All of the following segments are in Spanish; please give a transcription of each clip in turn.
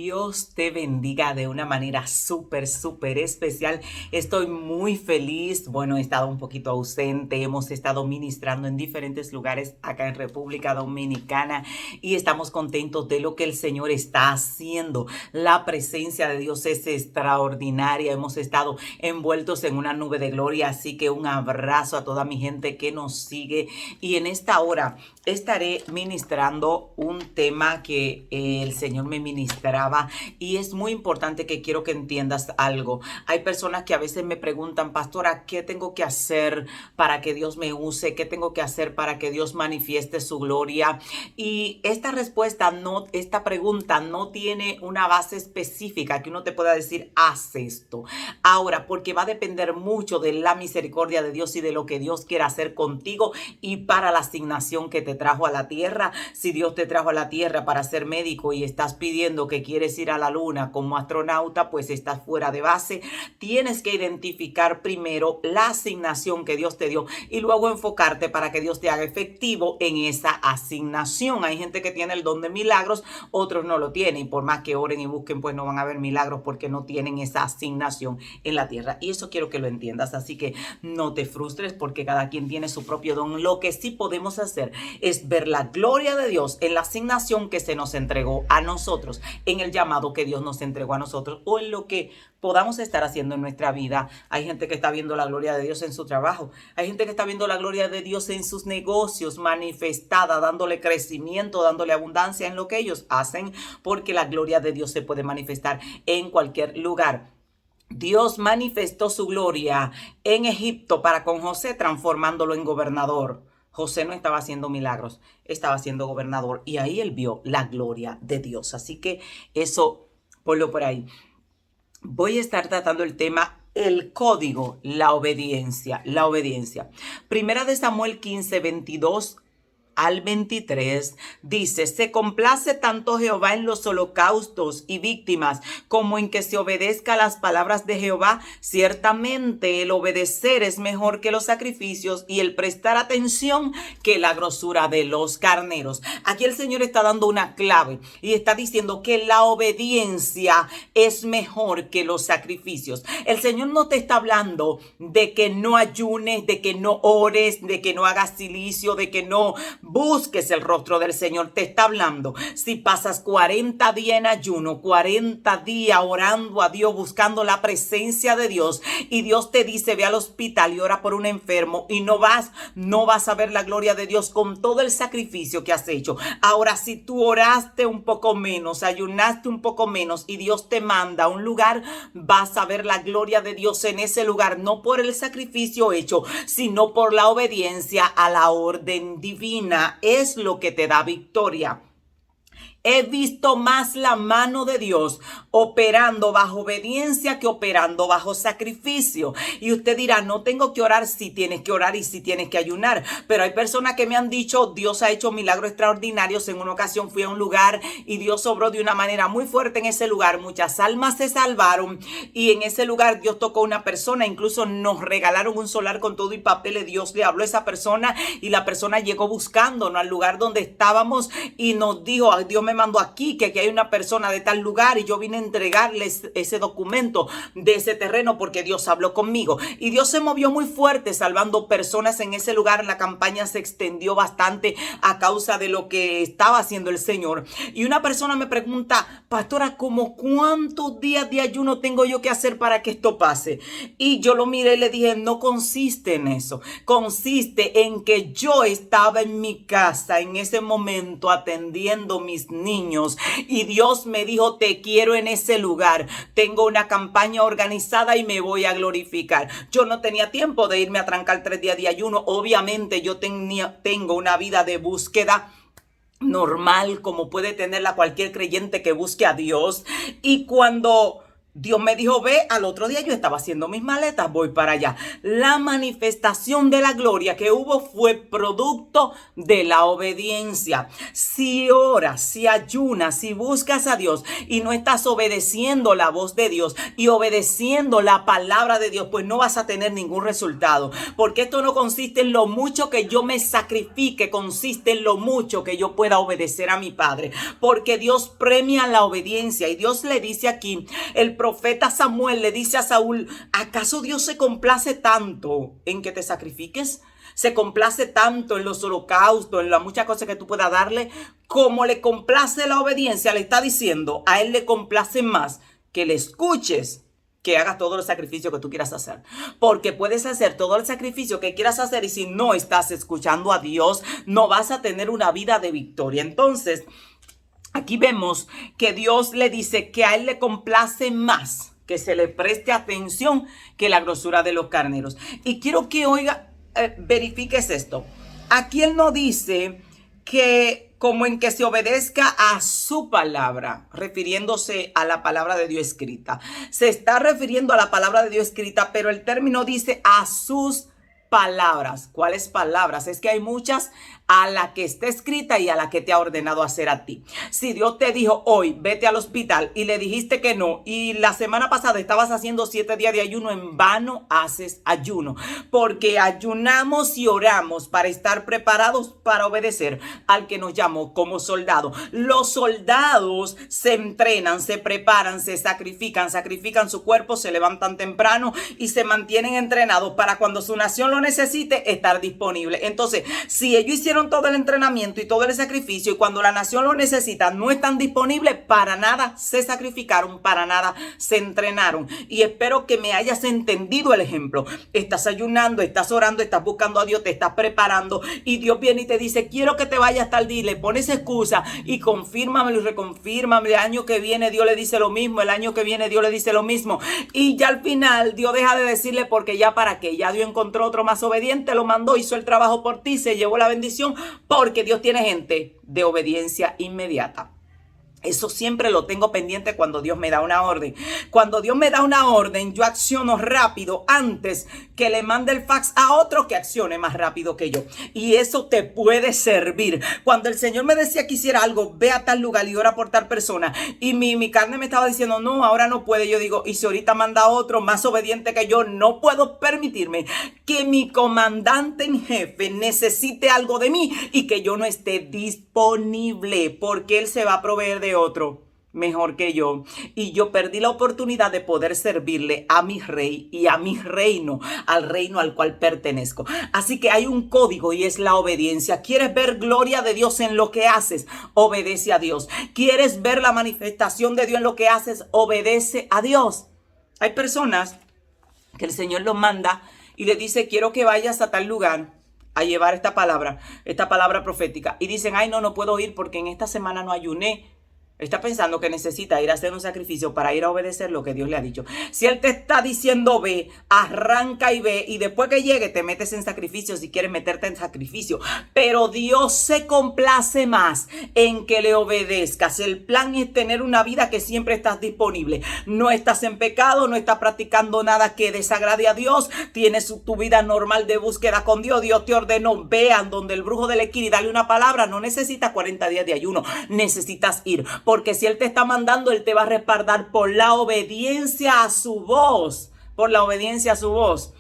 Dios te bendiga de una manera súper especial. Estoy muy feliz. Bueno, he estado un poquito ausente. Hemos estado ministrando en diferentes lugares acá en República Dominicana y estamos contentos de lo que el Señor está haciendo. La presencia de Dios es extraordinaria. Hemos estado envueltos en una nube de gloria. Así que un abrazo a toda mi gente que nos sigue. Y en esta hora estaré ministrando un tema que el Señor me ministraba y es muy importante que quiero que entiendas algo. Hay personas que a veces me preguntan, pastora, ¿qué tengo que hacer para que Dios me use? ¿Qué tengo que hacer para que Dios manifieste su gloria? Y esta pregunta no tiene una base específica que uno te pueda decir, haz esto. Ahora, porque va a depender mucho de la misericordia de Dios y de lo que Dios quiera hacer contigo y para la asignación que te trajo a la tierra. Si Dios te trajo a la tierra para ser médico y estás pidiendo que quieres ir a la luna como astronauta, pues estás fuera de base. Tienes que identificar primero la asignación que Dios te dio y luego enfocarte para que Dios te haga efectivo en esa asignación. Hay gente que tiene el don de milagros, otros no lo tienen, y por más que oren y busquen, pues no van a ver milagros porque no tienen esa asignación en la tierra. Y eso quiero que lo entiendas, así que no te frustres porque cada quien tiene su propio don. Lo que sí podemos hacer es ver la gloria de Dios en la asignación que se nos entregó a nosotros, en el llamado que Dios nos entregó a nosotros o en lo que podamos estar haciendo en nuestra vida. Hay gente que está viendo la gloria de Dios en su trabajo. Hay gente que está viendo la gloria de Dios en sus negocios manifestada, dándole crecimiento, dándole abundancia en lo que ellos hacen, porque la gloria de Dios se puede manifestar en cualquier lugar. Dios manifestó su gloria en Egipto para con José, transformándolo en gobernador. José no estaba haciendo milagros, estaba siendo gobernador y ahí él vio la gloria de Dios. Así que eso, ponlo por ahí. Voy a estar tratando el tema el código, la obediencia, la obediencia. Primera de Samuel 15:22 al 23 dice: se complace tanto Jehová en los holocaustos y víctimas como en que se obedezca las palabras de Jehová. Ciertamente el obedecer es mejor que los sacrificios y el prestar atención que la grosura de los carneros. Aquí el Señor está dando una clave y está diciendo que la obediencia es mejor que los sacrificios. El Señor no te está hablando de que no ayunes, de que no ores, de que no hagas silicio, de que no busques el rostro del Señor. Te está hablando. Si pasas 40 días en ayuno, 40 días orando a Dios, buscando la presencia de Dios, y Dios te dice, ve al hospital y ora por un enfermo, y no vas a ver la gloria de Dios con todo el sacrificio que has hecho. Ahora, si tú oraste un poco menos, ayunaste un poco menos, y Dios te manda a un lugar, vas a ver la gloria de Dios en ese lugar, no por el sacrificio hecho, sino por la obediencia a la orden divina. Es lo que te da victoria. He visto más la mano de Dios operando bajo obediencia que operando bajo sacrificio. Y usted dirá, no tengo que orar. Si tienes que orar y si tienes que ayunar. Pero hay personas que me han dicho, Dios ha hecho milagros extraordinarios. En una ocasión fui a un lugar y Dios obró de una manera muy fuerte en ese lugar. Muchas almas se salvaron y en ese lugar Dios tocó a una persona. Incluso nos regalaron un solar con todo y papeles. Dios le habló a esa persona y la persona llegó buscándonos al lugar donde estábamos y nos dijo, Dios me mandó aquí, que aquí hay una persona de tal lugar y yo vine a entregarles ese documento de ese terreno porque Dios habló conmigo. Y Dios se movió muy fuerte salvando personas en ese lugar. La campaña se extendió bastante a causa de lo que estaba haciendo el Señor. Y una persona me pregunta, pastora, ¿cómo cuántos días de ayuno tengo yo que hacer para que esto pase? Y yo lo miré y le dije, no consiste en eso. Consiste en que yo estaba en mi casa en ese momento atendiendo mis niños y Dios me dijo, te quiero en ese lugar, tengo una campaña organizada y me voy a glorificar. Yo no tenía tiempo de irme a trancar 3 días de ayuno. Obviamente yo tengo una vida de búsqueda normal como puede tenerla cualquier creyente que busque a Dios, y cuando Dios me dijo, ve, al otro día yo estaba haciendo mis maletas, voy para allá. La manifestación de la gloria que hubo fue producto de la obediencia. Si oras, si ayunas, si buscas a Dios y no estás obedeciendo la voz de Dios y obedeciendo la palabra de Dios, pues no vas a tener ningún resultado. Porque esto no consiste en lo mucho que yo me sacrifique, consiste en lo mucho que yo pueda obedecer a mi Padre. Porque Dios premia la obediencia y Dios le dice aquí, el profeta Samuel le dice a Saúl, ¿acaso Dios se complace tanto en que te sacrifiques? ¿Se complace tanto en los holocaustos, en las muchas cosas que tú puedas darle? Como le complace la obediencia, le está diciendo, a él le complace más que le escuches, que hagas todos los sacrificios que tú quieras hacer. Porque puedes hacer todo el sacrificio que quieras hacer y si no estás escuchando a Dios, no vas a tener una vida de victoria. Entonces, aquí vemos que Dios le dice que a él le complace más que se le preste atención que la grosura de los carneros. Y quiero que verifiques esto. Aquí él no dice que como en que se obedezca a su palabra, refiriéndose a la palabra de Dios escrita. Se está refiriendo a la palabra de Dios escrita, pero el término dice a sus palabras. ¿Cuáles palabras? Es que hay muchas, a la que está escrita y a la que te ha ordenado hacer a ti. Si Dios te dijo hoy, vete al hospital y le dijiste que no, y la semana pasada estabas haciendo 7 días de ayuno, en vano haces ayuno. Porque ayunamos y oramos para estar preparados para obedecer al que nos llamó como soldado. Los soldados se entrenan, se preparan, se sacrifican su cuerpo, se levantan temprano y se mantienen entrenados para cuando su nación lo necesite, estar disponible. Entonces, si ellos hicieron todo el entrenamiento y todo el sacrificio y cuando la nación lo necesita no están disponibles, para nada se sacrificaron, para nada se entrenaron. Y espero que me hayas entendido el ejemplo. Estás ayunando, estás orando, estás buscando a Dios, te estás preparando y Dios viene y te dice, quiero que te vayas tal día, y le pones excusa y confírmamelo y reconfírmamelo. El año que viene Dios le dice lo mismo, el año que viene Dios le dice lo mismo y ya al final Dios deja de decirle porque ya para qué, ya Dios encontró otro más obediente, lo mandó, hizo el trabajo por ti, se llevó la bendición, porque Dios tiene gente de obediencia inmediata. Eso siempre lo tengo pendiente cuando Dios me da una orden. Cuando Dios me da una orden, yo acciono rápido antes que le mande el fax a otro que accione más rápido que yo. Y eso te puede servir. Cuando el Señor me decía que hiciera algo, ve a tal lugar y ora por tal persona. Y mi carne me estaba diciendo, no, ahora no puede. Yo digo, y si ahorita manda a otro más obediente que yo, no puedo permitirme que mi comandante en jefe necesite algo de mí y que yo no esté disponible, porque Él se va a proveer de otro mejor que yo. Y yo perdí la oportunidad de poder servirle a mi rey y a mi reino, al reino al cual pertenezco. Así que hay un código y es la obediencia. ¿Quieres ver gloria de Dios en lo que haces? Obedece a Dios. ¿Quieres ver la manifestación de Dios en lo que haces? Obedece a Dios. Hay personas que el Señor los manda y le dice, quiero que vayas a tal lugar a llevar esta palabra profética. Y dicen, ay, no puedo ir porque en esta semana no ayuné. Está pensando que necesita ir a hacer un sacrificio para ir a obedecer lo que Dios le ha dicho. Si Él te está diciendo ve, arranca y ve, y después que llegue te metes en sacrificio si quieres meterte en sacrificio. Pero Dios se complace más en que le obedezcas. El plan es tener una vida que siempre estás disponible. No estás en pecado, no estás practicando nada que desagrade a Dios. Tienes tu vida normal de búsqueda con Dios. Dios te ordenó, vean donde el brujo de la esquina y dale una palabra. No necesitas 40 días de ayuno, necesitas ir. Porque si Él te está mandando, Él te va a respaldar por la obediencia a su voz. Por la obediencia a su voz.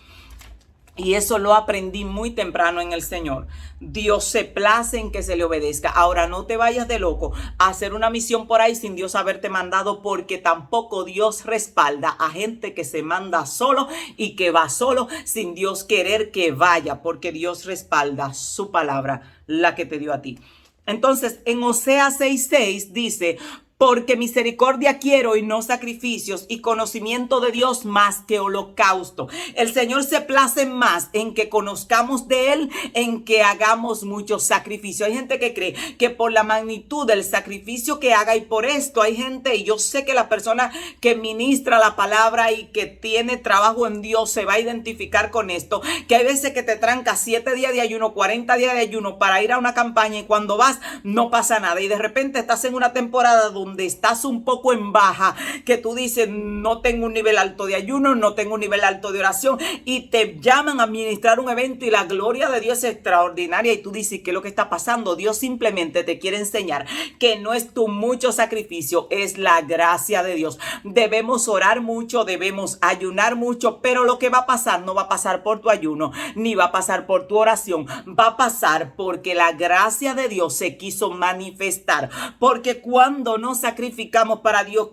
Y eso lo aprendí muy temprano en el Señor. Dios se place en que se le obedezca. Ahora no te vayas de loco a hacer una misión por ahí sin Dios haberte mandado, porque tampoco Dios respalda a gente que se manda solo y que va solo sin Dios querer que vaya, porque Dios respalda su palabra, la que te dio a ti. Entonces, en Oseas 6:6 dice, porque misericordia quiero y no sacrificios, y conocimiento de Dios más que holocausto. El Señor se place más en que conozcamos de Él, en que hagamos muchos sacrificios. Hay gente que cree que por la magnitud del sacrificio que haga, y por esto hay gente, y yo sé que la persona que ministra la palabra y que tiene trabajo en Dios se va a identificar con esto, que hay veces que te trancas 7 días de ayuno, 40 días de ayuno para ir a una campaña, y cuando vas no pasa nada, y de repente estás en una temporada donde donde estás un poco en baja, que tú dices, no tengo un nivel alto de ayuno, no tengo un nivel alto de oración, y te llaman a administrar un evento y la gloria de Dios es extraordinaria, y tú dices, ¿qué es lo que está pasando? Dios simplemente te quiere enseñar que no es tu mucho sacrificio, es la gracia de Dios. Debemos orar mucho, debemos ayunar mucho, pero lo que va a pasar no va a pasar por tu ayuno, ni va a pasar por tu oración, va a pasar porque la gracia de Dios se quiso manifestar. Porque cuando nos sacrificamos para Dios,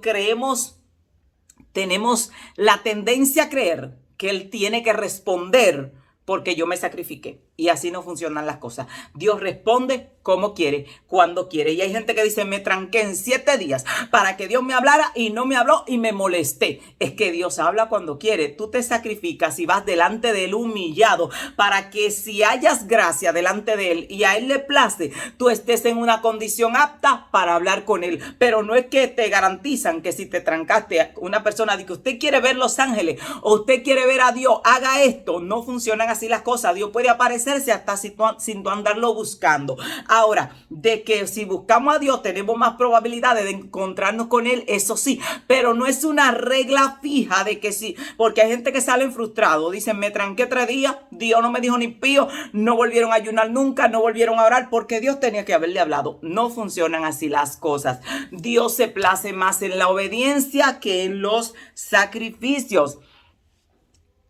tenemos la tendencia a creer que Él tiene que responder porque yo me sacrifiqué. Y así no funcionan las cosas. Dios responde como quiere, cuando quiere. Y hay gente que dice, me tranqué en 7 días para que Dios me hablara y no me habló y me molesté. Es que Dios habla cuando quiere. Tú te sacrificas y vas delante de Él humillado para que si hayas gracia delante de Él y a Él le place, tú estés en una condición apta para hablar con Él. Pero no es que te garantizan que si te trancaste, una persona dice que usted quiere ver los ángeles o usted quiere ver a Dios, haga esto. No funcionan así las cosas. Dios puede aparecerse hasta sin tú andarlo buscando. Ahora, de que si buscamos a Dios tenemos más probabilidades de encontrarnos con Él, eso sí, pero no es una regla fija de que sí, porque hay gente que salen frustrados, dicen, me tranqué 3 días, Dios no me dijo ni pío, no volvieron a ayunar nunca, no volvieron a orar porque Dios tenía que haberle hablado. No funcionan así las cosas. Dios se place más en la obediencia que en los sacrificios.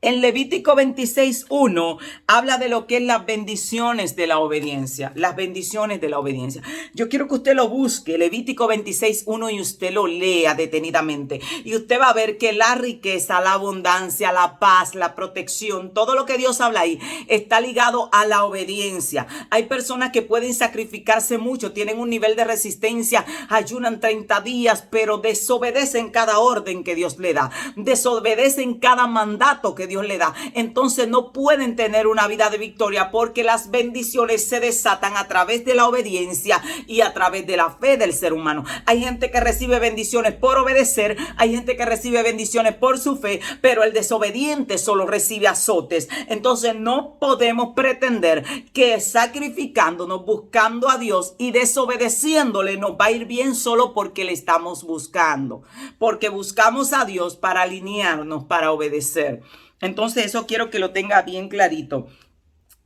En Levítico 26:1 habla de lo que es las bendiciones de la obediencia. Las bendiciones de la obediencia. Yo quiero que usted lo busque, Levítico 26:1, y usted lo lea detenidamente. Y usted va a ver que la riqueza, la abundancia, la paz, la protección, todo lo que Dios habla ahí está ligado a la obediencia. Hay personas que pueden sacrificarse mucho, tienen un nivel de resistencia, ayunan 30 días, pero desobedecen cada orden que Dios le da. Desobedecen cada mandato que Dios le da. Entonces no pueden tener una vida de victoria porque las bendiciones se desatan a través de la obediencia y a través de la fe del ser humano. Hay gente que recibe bendiciones por obedecer, hay gente que recibe bendiciones por su fe, pero el desobediente solo recibe azotes. Entonces no podemos pretender que sacrificándonos, buscando a Dios y desobedeciéndole nos va a ir bien solo porque le estamos buscando. Porque buscamos a Dios para alinearnos, para obedecer. Entonces eso quiero que lo tenga bien clarito.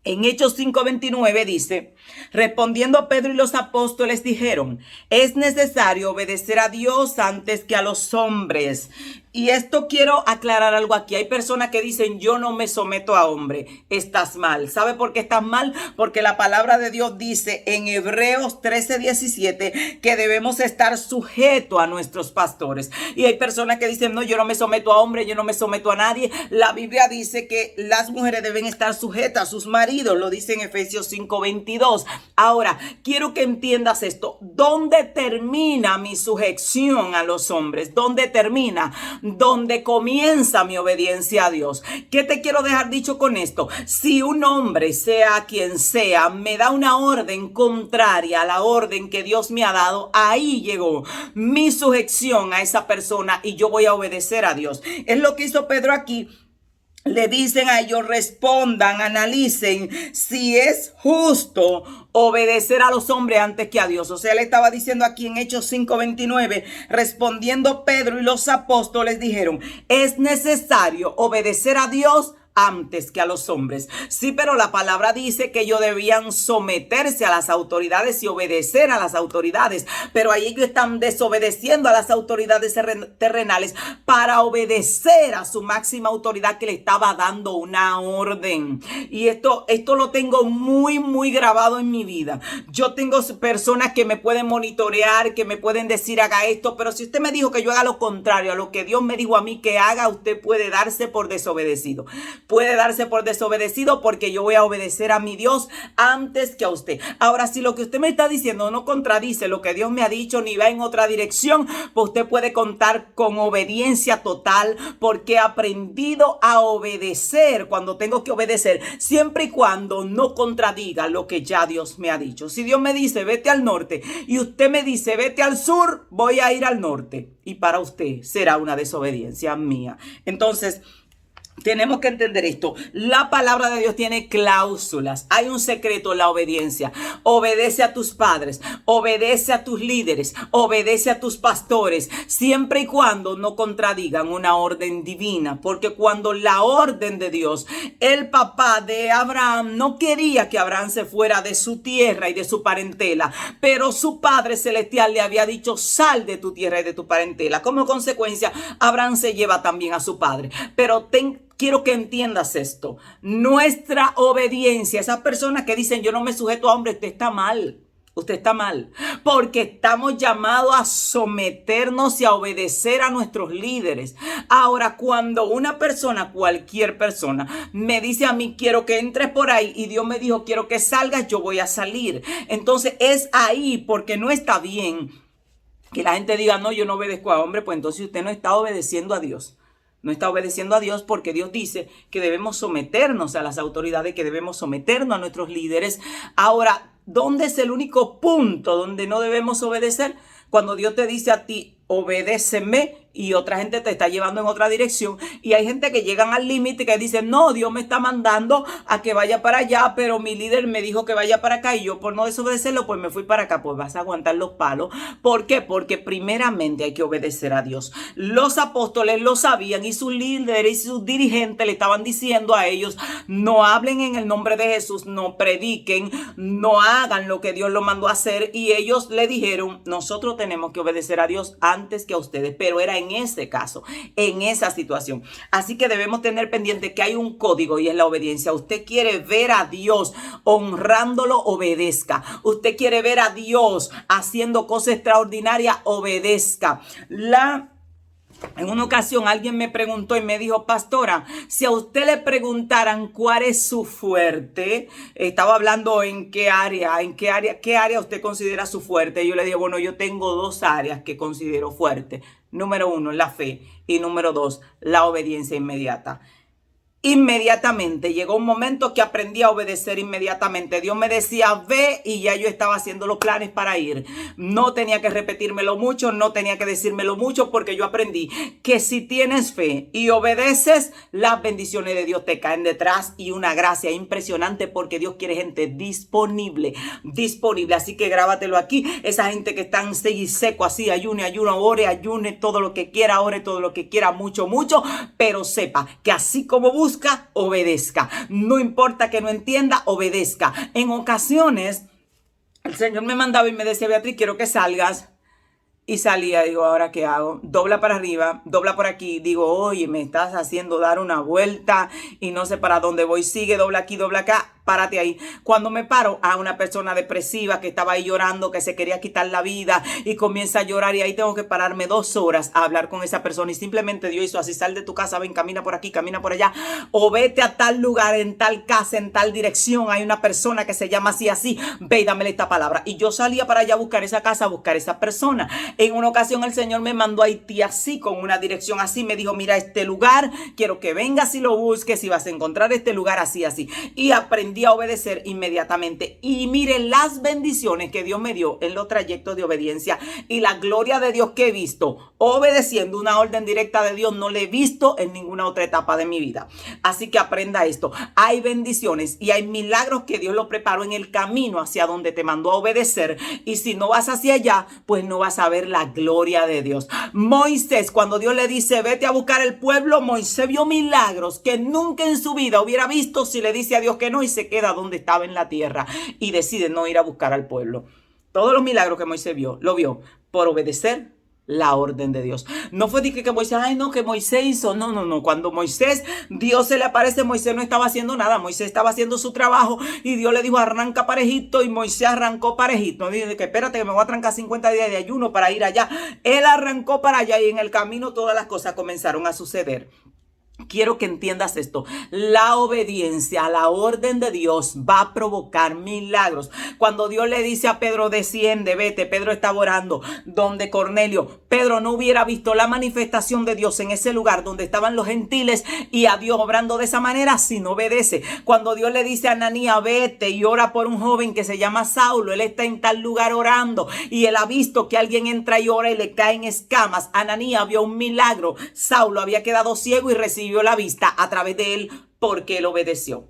En Hechos 5:29 dice, respondiendo Pedro y los apóstoles dijeron, es necesario obedecer a Dios antes que a los hombres. Y esto quiero aclarar algo aquí. Hay personas que dicen, yo no me someto a hombre. Estás mal. ¿Sabe por qué estás mal? Porque la palabra de Dios dice en Hebreos 13:17 que debemos estar sujetos a nuestros pastores. Y hay personas que dicen, no, yo no me someto a hombre, yo no me someto a nadie. La Biblia dice que las mujeres deben estar sujetas a sus maridos. Lo dice en Efesios 5:22. Ahora, quiero que entiendas esto. ¿Dónde termina mi sujeción a los hombres? ¿Dónde termina? ¿Dónde comienza mi obediencia a Dios? ¿Qué te quiero dejar dicho con esto? Si un hombre, sea quien sea, me da una orden contraria a la orden que Dios me ha dado, ahí llegó mi sujeción a esa persona y yo voy a obedecer a Dios. Es lo que hizo Pedro aquí. Le dicen a ellos, respondan, analicen si es justo obedecer a los hombres antes que a Dios. O sea, le estaba diciendo aquí en Hechos 5:29, respondiendo Pedro y los apóstoles dijeron, es necesario obedecer a Dios antes que a los hombres. Sí, pero la palabra dice que ellos debían someterse a las autoridades y obedecer a las autoridades. Pero ahí ellos están desobedeciendo a las autoridades terrenales para obedecer a su máxima autoridad que le estaba dando una orden. Y esto lo tengo muy, muy grabado en mi vida. Yo tengo personas que me pueden monitorear, que me pueden decir haga esto, pero si usted me dijo que yo haga lo contrario a lo que Dios me dijo a mí que haga, usted puede darse por desobedecido. Puede darse por desobedecido porque yo voy a obedecer a mi Dios antes que a usted. Ahora, si lo que usted me está diciendo no contradice lo que Dios me ha dicho ni va en otra dirección, pues usted puede contar con obediencia total porque he aprendido a obedecer cuando tengo que obedecer, siempre y cuando no contradiga lo que ya Dios me ha dicho. Si Dios me dice vete al norte y usted me dice vete al sur, voy a ir al norte y para usted será una desobediencia mía. Entonces, Tenemos que entender esto. La palabra de Dios tiene cláusulas. Hay un secreto en la obediencia. Obedece a tus padres, obedece a tus líderes, obedece a tus pastores, siempre y cuando no contradigan una orden divina. Porque cuando la orden de Dios, el papá de Abraham no quería que Abraham se fuera de su tierra y de su parentela, pero su Padre Celestial le había dicho: sal de tu tierra y de tu parentela. Como consecuencia, Abraham se lleva también a su padre. Pero quiero que entiendas esto. Nuestra obediencia, esas personas que dicen yo no me sujeto a hombre, usted está mal. Usted está mal, porque estamos llamados a someternos y a obedecer a nuestros líderes. Ahora, cuando una persona, cualquier persona, me dice a mí, quiero que entres por ahí, y Dios me dijo, quiero que salgas, yo voy a salir. Entonces es ahí, porque no está bien que la gente diga, no, yo no obedezco a hombre. Pues entonces usted no está obedeciendo a Dios. No está obedeciendo a Dios, porque Dios dice que debemos someternos a las autoridades, que debemos someternos a nuestros líderes. Ahora, ¿dónde es el único punto donde no debemos obedecer? Cuando Dios te dice a ti, obedéceme, y otra gente te está llevando en otra dirección. Y hay gente que llegan al límite, que dicen, no, Dios me está mandando a que vaya para allá, pero mi líder me dijo que vaya para acá, y yo por no desobedecerlo, pues me fui para acá. Pues vas a aguantar los palos. ¿Por qué? Porque primeramente hay que obedecer a Dios. Los apóstoles lo sabían, y sus líderes y sus dirigentes le estaban diciendo a ellos, no hablen en el nombre de Jesús, no prediquen, no hagan lo que Dios lo mandó a hacer. Y ellos le dijeron, nosotros tenemos que obedecer a Dios antes que a ustedes. Pero era en ese caso, en esa situación. Así que debemos tener pendiente que hay un código, y es la obediencia. Usted quiere ver a Dios honrándolo, obedezca. Usted quiere ver a Dios haciendo cosas extraordinarias, obedezca. En una ocasión alguien me preguntó y me dijo, pastora, si a usted le preguntaran cuál es su fuerte, estaba hablando qué área usted considera su fuerte. Y yo le dije, bueno, yo tengo dos áreas que considero fuerte. Número 1, la fe, y número 2, la obediencia inmediata. Inmediatamente llegó un momento que aprendí a obedecer inmediatamente. Dios me decía, ve, y ya yo estaba haciendo los planes para ir. No tenía que repetírmelo mucho, no tenía que decírmelo mucho, porque yo aprendí que si tienes fe y obedeces, las bendiciones de Dios te caen detrás, y una gracia impresionante, porque Dios quiere gente disponible. Así que grábatelo aquí. Esa gente que está en seco, así, ayune, ore, ayune todo lo que quiera, ore todo lo que quiera, mucho, pero sepa que así como busca, obedezca. No importa que no entienda, obedezca. En ocasiones, el Señor me mandaba y me decía, Beatriz, quiero que salgas. Y salía, digo, ¿ahora qué hago? Dobla para arriba, dobla por aquí. Digo, oye, me estás haciendo dar una vuelta y no sé para dónde voy. Sigue, dobla aquí, dobla acá. Párate ahí. Cuando me paro a una persona depresiva que estaba ahí llorando, que se quería quitar la vida, y comienza a llorar, y ahí tengo que pararme 2 horas a hablar con esa persona, y simplemente Dios hizo así: sal de tu casa, ven, camina por aquí, camina por allá, o vete a tal lugar, en tal casa, en tal dirección, hay una persona que se llama así, ve y dámele esta palabra. Y yo salía para allá a buscar esa casa, a buscar esa persona. En una ocasión el Señor me mandó a Haití así, con una dirección así, me dijo, mira este lugar, quiero que vengas y lo busques, y vas a encontrar este lugar así, y aprendí a obedecer inmediatamente. Y miren las bendiciones que Dios me dio en los trayectos de obediencia, y la gloria de Dios que he visto obedeciendo una orden directa de Dios, no la he visto en ninguna otra etapa de mi vida. Así que aprenda esto: hay bendiciones y hay milagros que Dios los preparó en el camino hacia donde te mandó a obedecer, y si no vas hacia allá, pues no vas a ver la gloria de Dios. Moisés, cuando Dios le dice vete a buscar el pueblo, Moisés vio milagros que nunca en su vida hubiera visto si le dice a Dios que no, y se queda donde estaba en la tierra y decide no ir a buscar al pueblo. Todos los milagros que Moisés vio, lo vio por obedecer la orden de Dios. No fue de que Moisés, ay no, que Moisés hizo. No. Cuando Dios se le aparece, Moisés no estaba haciendo nada. Moisés estaba haciendo su trabajo, y Dios le dijo, arranca parejito, y Moisés arrancó parejito. No dice que espérate, que me voy a trancar 50 días de ayuno para ir allá. Él arrancó para allá, y en el camino todas las cosas comenzaron a suceder. Quiero que entiendas esto: la obediencia a la orden de Dios va a provocar milagros. Cuando Dios le dice a Pedro, desciende, vete, Pedro estaba orando donde Cornelio. Pedro no hubiera visto la manifestación de Dios en ese lugar donde estaban los gentiles, y a Dios obrando de esa manera, si no obedece. Cuando Dios le dice a Ananías, vete y ora por un joven que se llama Saulo, él está en tal lugar orando, y él ha visto que alguien entra y ora y le caen escamas. Ananías vio un milagro. Saulo había quedado ciego y recibió devolvió la vista a través de él porque él obedeció.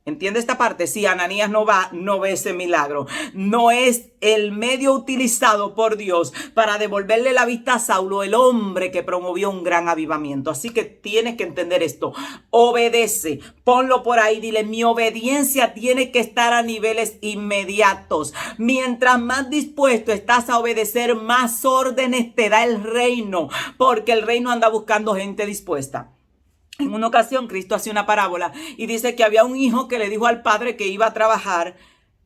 ¿Entiende esta parte? Si Ananías no va, no ve ese milagro. No es el medio utilizado por Dios para devolverle la vista a Saulo, el hombre que promovió un gran avivamiento. Así que tienes que entender esto. Obedece. Ponlo por ahí. Dile, mi obediencia tiene que estar a niveles inmediatos. Mientras más dispuesto estás a obedecer, más órdenes te da el reino. Porque el reino anda buscando gente dispuesta. En una ocasión Cristo hace una parábola y dice que había un hijo que le dijo al padre que iba a trabajar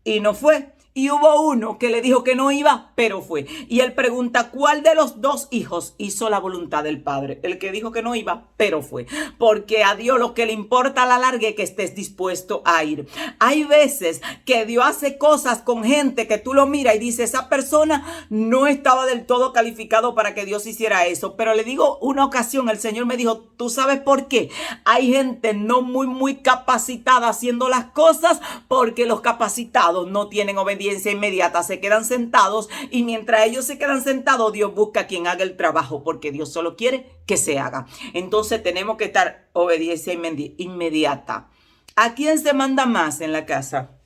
y no fue. Y hubo uno que le dijo que no iba, pero fue. Y él pregunta, ¿cuál de los dos hijos hizo la voluntad del padre? El que dijo que no iba, pero fue. Porque a Dios lo que le importa a la larga es que estés dispuesto a ir. Hay veces que Dios hace cosas con gente que tú lo miras y dices, esa persona no estaba del todo calificado para que Dios hiciera eso. Pero le digo, una ocasión el Señor me dijo, ¿tú sabes por qué? Hay gente no muy capacitada haciendo las cosas porque los capacitados no tienen obediencia inmediata, se quedan sentados y mientras ellos se quedan sentados, Dios busca a quien haga el trabajo porque Dios solo quiere que se haga. Entonces tenemos que estar obediencia inmediata. ¿A quién se manda más en la casa?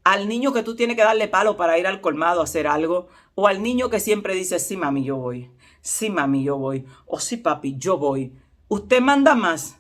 ¿Al niño que tú tienes que darle palo para ir al colmado a hacer algo? ¿O al niño que siempre dice, sí mami, yo voy? Sí mami, yo voy. O sí papi, yo voy. Usted manda más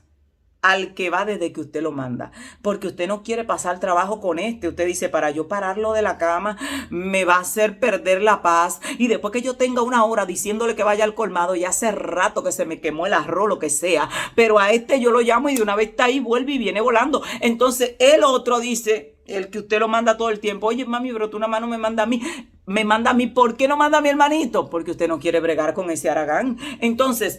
al que va desde que usted lo manda, porque usted no quiere pasar trabajo con este. Usted dice, para yo pararlo de la cama me va a hacer perder la paz, y después que yo tenga una hora diciéndole que vaya al colmado, ya hace rato que se me quemó el arroz, lo que sea, pero a este yo lo llamo y de una vez está ahí, vuelve y viene volando. Entonces el otro dice, el que usted lo manda todo el tiempo, oye mami, pero tú nada más no me manda a mí, me manda a mí. ¿Por qué no manda a mi hermanito? Porque usted no quiere bregar con ese haragán. Entonces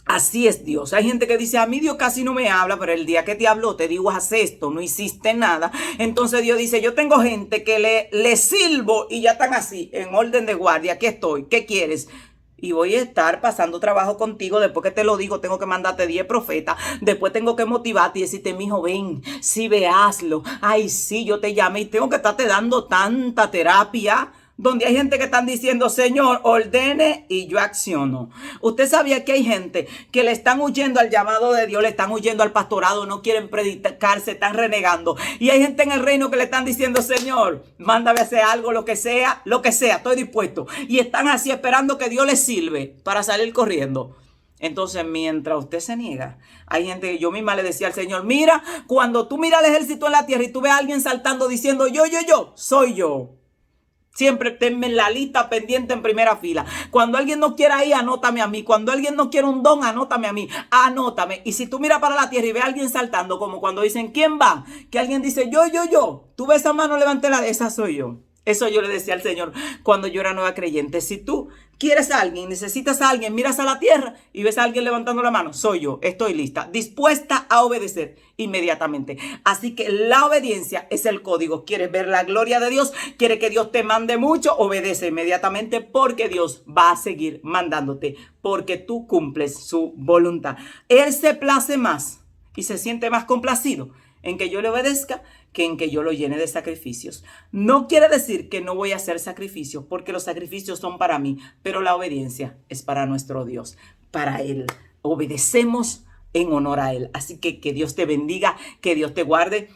así es Dios. Hay gente que dice, a mí Dios casi no me habla, pero el día que te habló te digo, haz esto, no hiciste nada. Entonces Dios dice, yo tengo gente que le silbo y ya están así, en orden de guardia. Aquí estoy, ¿qué quieres? Y voy a estar pasando trabajo contigo. Después que te lo digo, tengo que mandarte 10 profetas. Después tengo que motivarte y decirte, mijo, ven, sí, ve, hazlo. Ay, sí, yo te llamé y tengo que estarte dando tanta terapia. Donde hay gente que están diciendo, Señor, ordene y yo acciono. Usted sabía que hay gente que le están huyendo al llamado de Dios, le están huyendo al pastorado, no quieren predicar, se están renegando. Y hay gente en el reino que le están diciendo, Señor, mándame a hacer algo, lo que sea, estoy dispuesto. Y están así esperando que Dios les sirve para salir corriendo. Entonces, mientras usted se niega, hay gente que yo misma le decía al Señor, mira, cuando tú miras el ejército en la tierra y tú ves a alguien saltando diciendo, yo, soy yo. Siempre tenme en la lista pendiente en primera fila. Cuando alguien no quiera ir, anótame a mí. Cuando alguien no quiera un don, anótame a mí. Anótame. Y si tú miras para la tierra y ves a alguien saltando, como cuando dicen, ¿quién va? Que alguien dice, yo. Tú ves esa mano, levántela. Esa soy yo. Eso yo le decía al Señor cuando yo era nueva creyente. Si tú quieres a alguien, necesitas a alguien, miras a la tierra y ves a alguien levantando la mano, soy yo, estoy lista, dispuesta a obedecer inmediatamente. Así que la obediencia es el código. ¿Quieres ver la gloria de Dios? ¿Quieres que Dios te mande mucho? Obedece inmediatamente, porque Dios va a seguir mandándote, porque tú cumples su voluntad. Él se place más y se siente más complacido en que yo le obedezca que en que yo lo llene de sacrificios. No quiere decir que no voy a hacer sacrificios, porque los sacrificios son para mí, pero la obediencia es para nuestro Dios, para Él. Obedecemos en honor a Él. Así que Dios te bendiga, que Dios te guarde.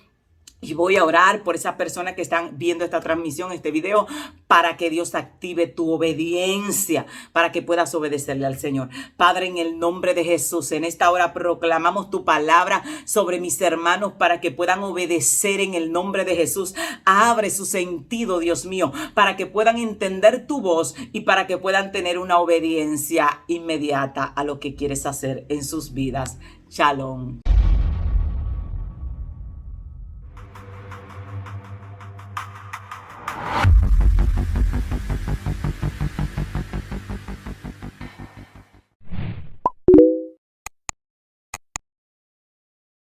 Y voy a orar por esas personas que están viendo esta transmisión, este video, para que Dios active tu obediencia, para que puedas obedecerle al Señor. Padre, en el nombre de Jesús, en esta hora proclamamos tu palabra sobre mis hermanos para que puedan obedecer en el nombre de Jesús. Abre su sentido, Dios mío, para que puedan entender tu voz y para que puedan tener una obediencia inmediata a lo que quieres hacer en sus vidas. Shalom.